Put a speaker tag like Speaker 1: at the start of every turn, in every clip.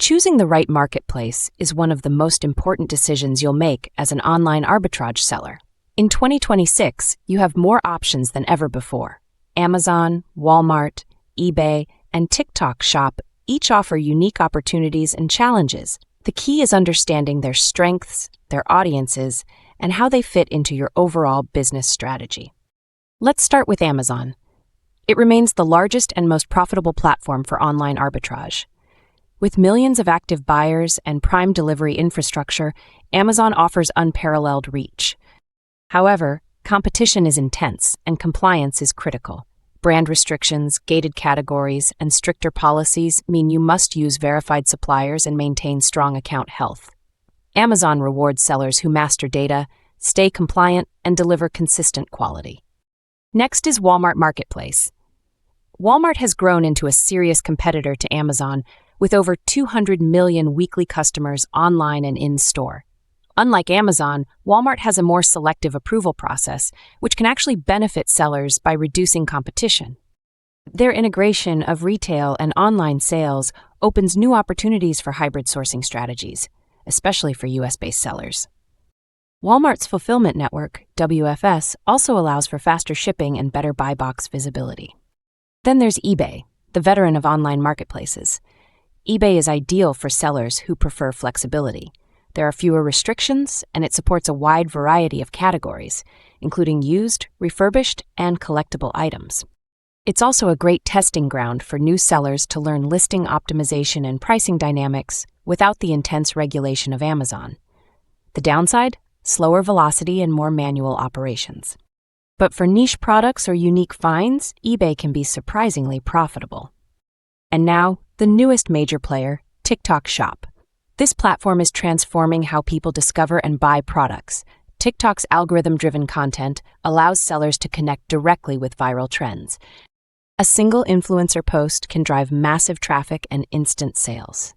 Speaker 1: Choosing the right marketplace is one of the most important decisions you'll make as an online arbitrage seller. In 2026, you have more options than ever before. Amazon, Walmart, eBay, and TikTok Shop each offer unique opportunities and challenges. The key is understanding their strengths, their audiences, and how they fit into your overall business strategy. Let's start with Amazon. It remains the largest and most profitable platform for online arbitrage. With millions of active buyers and prime delivery infrastructure, Amazon offers unparalleled reach. However, competition is intense and compliance is critical. Brand restrictions, gated categories, and stricter policies mean you must use verified suppliers and maintain strong account health. Amazon rewards sellers who master data, stay compliant, and deliver consistent quality. Next is Walmart Marketplace. Walmart has grown into a serious competitor to Amazon, with over 200 million weekly customers online and in-store. Unlike Amazon, Walmart has a more selective approval process, which can actually benefit sellers by reducing competition. Their integration of retail and online sales opens new opportunities for hybrid sourcing strategies, especially for US-based sellers. Walmart's fulfillment network, WFS, also allows for faster shipping and better buy box visibility. Then there's eBay, the veteran of online marketplaces. eBay is ideal for sellers who prefer flexibility. There are fewer restrictions, and it supports a wide variety of categories, including used, refurbished, and collectible items. It's also a great testing ground for new sellers to learn listing optimization and pricing dynamics without the intense regulation of Amazon. The downside? Slower velocity and more manual operations. But for niche products or unique finds, eBay can be surprisingly profitable. And now, the newest major player, TikTok Shop. This platform is transforming how people discover and buy products. TikTok's algorithm-driven content allows sellers to connect directly with viral trends. A single influencer post can drive massive traffic and instant sales.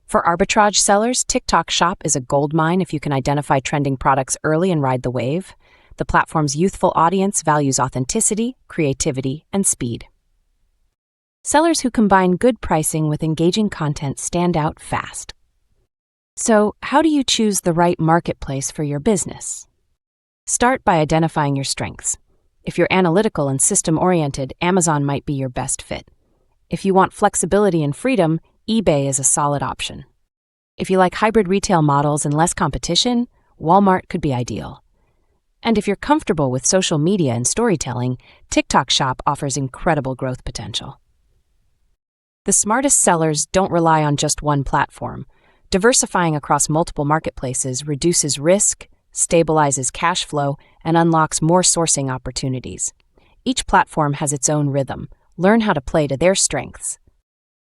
Speaker 1: For arbitrage sellers, TikTok Shop is a goldmine if you can identify trending products early and ride the wave. The platform's youthful audience values authenticity, creativity, and speed. Sellers who combine good pricing with engaging content stand out fast. So, how do you choose the right marketplace for your business? Start by identifying your strengths. If you're analytical and system-oriented, Amazon might be your best fit. If you want flexibility and freedom, eBay is a solid option. If you like hybrid retail models and less competition, Walmart could be ideal. And if you're comfortable with social media and storytelling, TikTok Shop offers incredible growth potential. The smartest sellers don't rely on just one platform. Diversifying across multiple marketplaces reduces risk, stabilizes cash flow, and unlocks more sourcing opportunities. Each platform has its own rhythm. Learn how to play to their strengths.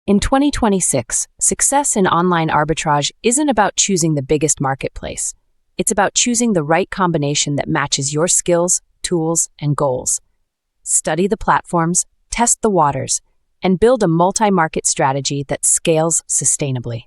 Speaker 1: In 2026, success in online arbitrage isn't about choosing the biggest marketplace. It's about choosing the right combination that matches your skills, tools, and goals. Study the platforms, test the waters, and build a multi-market strategy that scales sustainably.